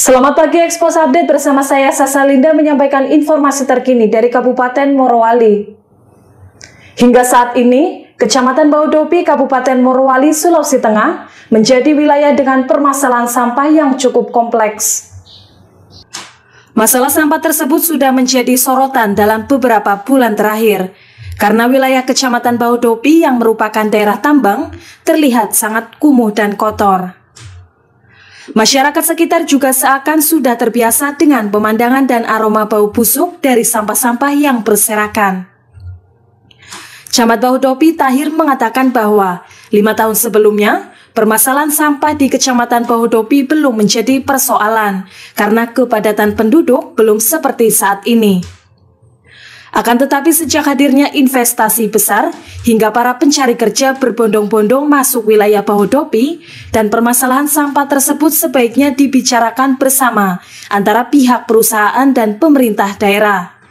Selamat pagi, Expos Update bersama saya Sasa Linda menyampaikan informasi terkini dari Kabupaten Morowali. Hingga saat ini, Kecamatan Bahodopi, Kabupaten Morowali, Sulawesi Tengah menjadi wilayah dengan permasalahan sampah yang cukup kompleks. Masalah sampah tersebut sudah menjadi sorotan dalam beberapa bulan terakhir, karena wilayah Kecamatan Bahodopi yang merupakan daerah tambang terlihat sangat kumuh dan kotor. Masyarakat sekitar juga seakan sudah terbiasa dengan pemandangan dan aroma bau busuk dari sampah-sampah yang berserakan. Camat Bahodopi Tahir mengatakan bahwa 5 tahun sebelumnya, permasalahan sampah di Kecamatan Bahodopi belum menjadi persoalan karena kepadatan penduduk belum seperti saat ini. Akan tetapi sejak hadirnya investasi besar hingga para pencari kerja berbondong-bondong masuk wilayah Bahodopi dan permasalahan sampah tersebut sebaiknya dibicarakan bersama antara pihak perusahaan dan pemerintah daerah.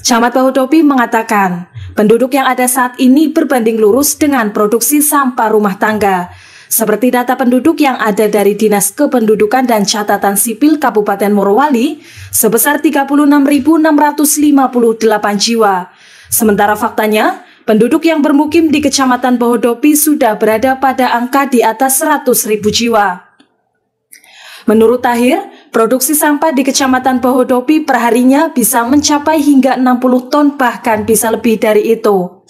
Camat Bahodopi mengatakan, penduduk yang ada saat ini berbanding lurus dengan produksi sampah rumah tangga. Seperti data penduduk yang ada dari Dinas Kependudukan dan Catatan Sipil Kabupaten Morowali sebesar 36.658 jiwa. Sementara faktanya, penduduk yang bermukim di Kecamatan Bahodopi sudah berada pada angka di atas 100.000 jiwa. Menurut Tahir, produksi sampah di Kecamatan Bahodopi perharinya bisa mencapai hingga 60 ton bahkan bisa lebih dari itu.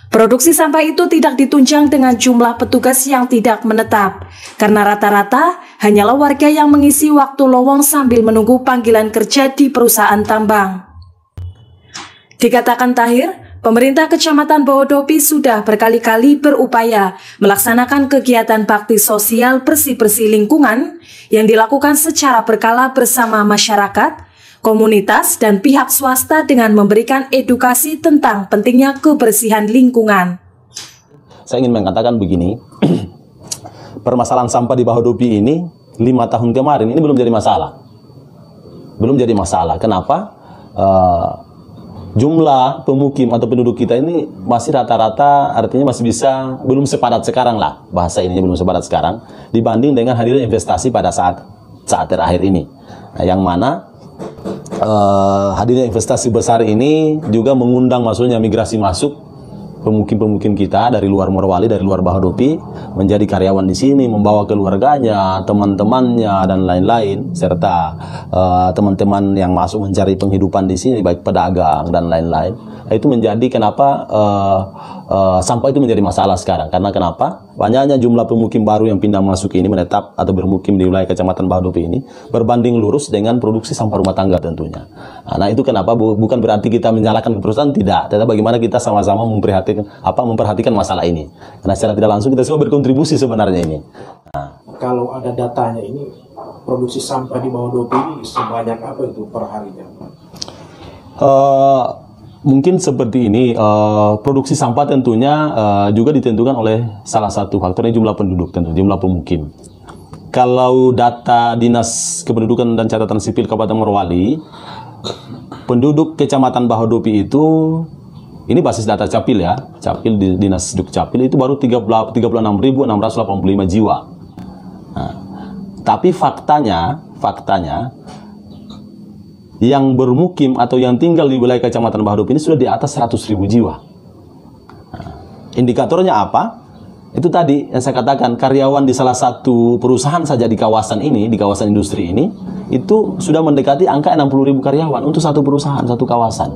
Produksi sampah itu tidak ditunjang dengan jumlah petugas yang tidak menetap, karena rata-rata hanyalah warga yang mengisi waktu lowong sambil menunggu panggilan kerja di perusahaan tambang. Dikatakan Tahir, pemerintah Kecamatan Bahodopi sudah berkali-kali berupaya melaksanakan kegiatan bakti sosial bersih-bersih lingkungan yang dilakukan secara berkala bersama masyarakat, komunitas, dan pihak swasta dengan memberikan edukasi tentang pentingnya kebersihan lingkungan. Saya ingin mengatakan begini, permasalahan sampah di Bahodopi ini 5 tahun kemarin ini belum jadi masalah. Belum jadi masalah. Kenapa? Jumlah pemukim atau penduduk kita ini masih rata-rata, artinya masih bisa, belum sepadat sekarang lah, bahasa ininya belum sepadat sekarang, dibanding dengan hadirnya investasi pada saat terakhir ini. Nah, yang mana hadirnya investasi besar ini juga mengundang maksudnya migrasi masuk pemukim-pemukim kita dari luar Morowali, dari luar Bahodopi menjadi karyawan di sini, membawa keluarganya, teman-temannya dan lain-lain, serta teman-teman yang masuk mencari penghidupan di sini baik pedagang dan lain-lain. Itu menjadi kenapa sampah itu menjadi masalah sekarang. Karena kenapa? Banyaknya jumlah pemukim baru yang pindah masuk ini menetap atau bermukim di wilayah Kecamatan Bahodopi ini berbanding lurus dengan produksi sampah rumah tangga tentunya. Nah, itu kenapa bukan berarti kita menyalahkan perusahaan, tidak. Tetapi bagaimana kita sama-sama memperhatikan masalah ini. Karena secara tidak langsung kita semua berkontribusi sebenarnya ini. Nah. Kalau ada datanya ini, produksi sampah di Bahodopi ini sebanyak apa itu per harinya? Mungkin seperti ini, produksi sampah tentunya juga ditentukan oleh salah satu faktornya jumlah penduduk, tentu jumlah pemukim. Kalau data Dinas Kependudukan dan Catatan Sipil Kabupaten Morowali, penduduk Kecamatan Bahodopi itu, ini basis data Capil ya, Capil di Dinas Dukcapil itu baru 36.685 jiwa. Nah, tapi faktanya yang bermukim atau yang tinggal di wilayah Kecamatan Bahodopi ini sudah di atas 100.000 jiwa. Nah, indikatornya apa? Itu tadi yang saya katakan, karyawan di salah satu perusahaan saja di kawasan ini, di kawasan industri ini, itu sudah mendekati angka 60.000 karyawan untuk satu perusahaan, satu kawasan.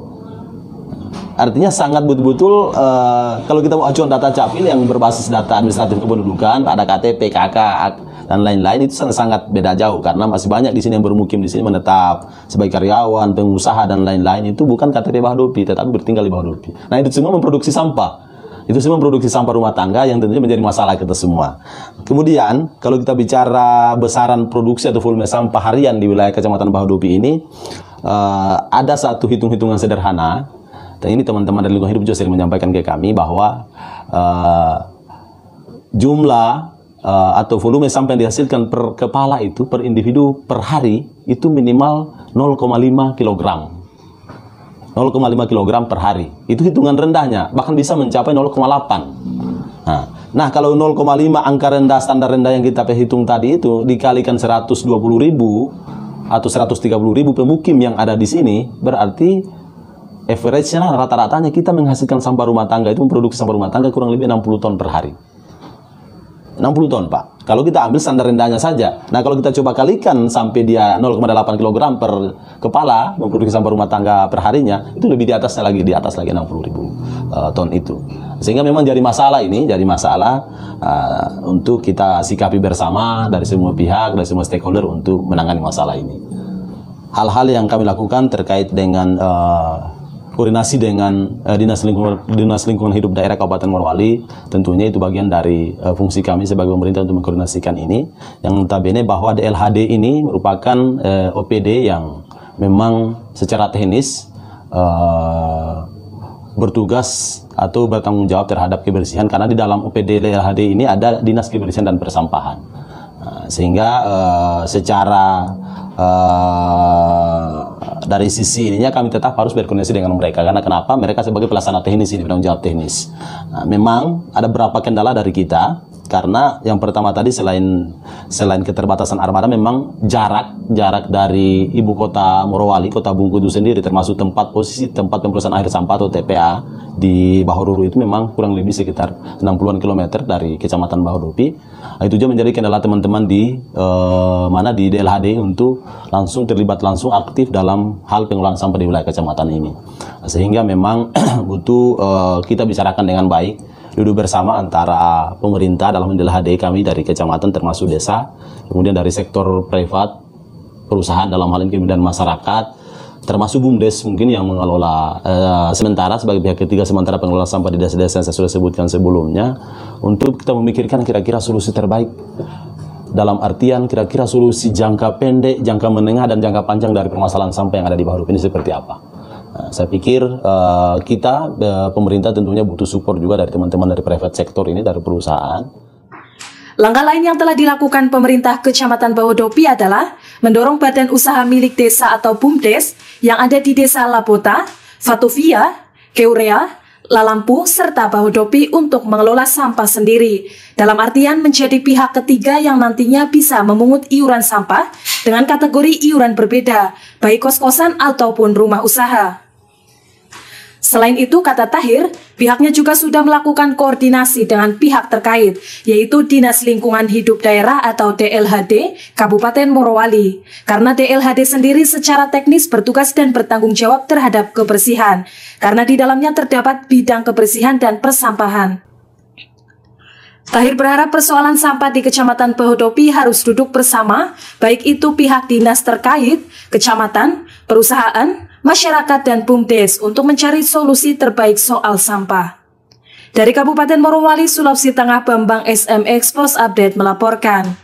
Artinya sangat betul-betul, kalau kita mau acuan data Capil yang berbasis data administratif kependudukan, ada KTP, KK, dan lain-lain, itu sangat beda jauh karena masih banyak di sini yang bermukim di sini menetap sebagai karyawan, pengusaha dan lain-lain, itu bukan KTP Bahodopi tetapi bertinggal di Bahodopi. Nah, itu semua memproduksi sampah. Itu semua memproduksi sampah rumah tangga yang tentunya menjadi masalah kita semua. Kemudian, kalau kita bicara besaran produksi atau volume sampah harian di wilayah Kecamatan Bahodopi ini, ada satu hitung-hitungan sederhana. Dan ini teman-teman dari lingkungan hidup juga sering menyampaikan ke kami bahwa jumlah atau volume sampah yang dihasilkan per kepala itu, per individu, per hari, itu minimal 0,5 kg. 0,5 kg per hari. Itu hitungan rendahnya, bahkan bisa mencapai 0,8. Nah, Nah, kalau 0,5 angka rendah, standar rendah yang kita hitung tadi itu dikalikan 120.000 atau 130.000 pemukim yang ada di sini, berarti average-nya, rata-ratanya kita menghasilkan sampah rumah tangga itu, memproduksi sampah rumah tangga kurang lebih 60 ton per hari. 60 ton, Pak. Kalau kita ambil standar rendahnya saja. Nah, kalau kita coba kalikan sampai dia 0,8 kg per kepala memproduksi sampah rumah tangga per harinya, itu lebih di atasnya lagi, di atas lagi 60.000 ton itu. Sehingga memang jadi masalah ini, untuk kita sikapi bersama dari semua pihak, dari semua stakeholder untuk menangani masalah ini. Hal-hal yang kami lakukan terkait dengan koordinasi dengan Dinas Lingkungan Hidup Daerah Kabupaten Morowali, tentunya itu bagian dari fungsi kami sebagai pemerintah untuk mengkoordinasikan ini. Yang notabene bahwa DLHD ini merupakan OPD yang memang secara teknis bertugas atau bertanggung jawab terhadap kebersihan, karena di dalam OPD DLHD ini ada Dinas Kebersihan dan Persampahan. Sehingga secara dari sisi ininya kami tetap harus berkoordinasi dengan mereka, karena kenapa? Mereka sebagai pelaksana teknis ini, penanggung jawab teknis. Nah, memang ada beberapa kendala dari kita, karena yang pertama tadi selain keterbatasan armada, memang jarak dari ibu kota Morowali, kota Bungku itu sendiri, termasuk posisi tempat pemrosesan akhir sampah atau TPA di Bahororo itu memang kurang lebih sekitar 60-an kilometer dari Kecamatan Bahodopi. Nah, itu juga menjadi kendala teman-teman di DLHD untuk terlibat langsung aktif dalam hal pengelolaan sampah di wilayah kecamatan ini. Sehingga memang butuh kita bicarakan dengan baik, duduk bersama antara pemerintah dalam DLHD kami dari kecamatan termasuk desa, kemudian dari sektor privat, perusahaan dalam hal ini, kemudian masyarakat, termasuk BUMDes mungkin yang mengelola sementara sebagai pihak ketiga sementara pengelola sampah di desa-desa yang saya sudah sebutkan sebelumnya, untuk kita memikirkan kira-kira solusi terbaik, dalam artian kira-kira solusi jangka pendek, jangka menengah, dan jangka panjang dari permasalahan sampah yang ada di Bahodopi ini seperti apa. Nah, saya pikir kita pemerintah tentunya butuh support juga dari teman-teman dari private sector ini, dari perusahaan. Langkah lain yang telah dilakukan pemerintah Kecamatan Bahodopi adalah mendorong badan usaha milik desa atau BUMDes yang ada di Desa Labota, Fatuvia, Keurea, Lalampu, serta Bahodopi untuk mengelola sampah sendiri. Dalam artian menjadi pihak ketiga yang nantinya bisa memungut iuran sampah dengan kategori iuran berbeda, baik kos-kosan ataupun rumah usaha. Selain itu, kata Tahir, pihaknya juga sudah melakukan koordinasi dengan pihak terkait, yaitu Dinas Lingkungan Hidup Daerah atau DLHD Kabupaten Morowali. Karena DLHD sendiri secara teknis bertugas dan bertanggung jawab terhadap kebersihan, karena di dalamnya terdapat bidang kebersihan dan persampahan. Tahir berharap persoalan sampah di Kecamatan Bahodopi harus duduk bersama, baik itu pihak dinas terkait, kecamatan, perusahaan, masyarakat, dan BUMDes untuk mencari solusi terbaik soal sampah. Dari Kabupaten Morowali, Sulawesi Tengah, Bambang SMX Post Update melaporkan.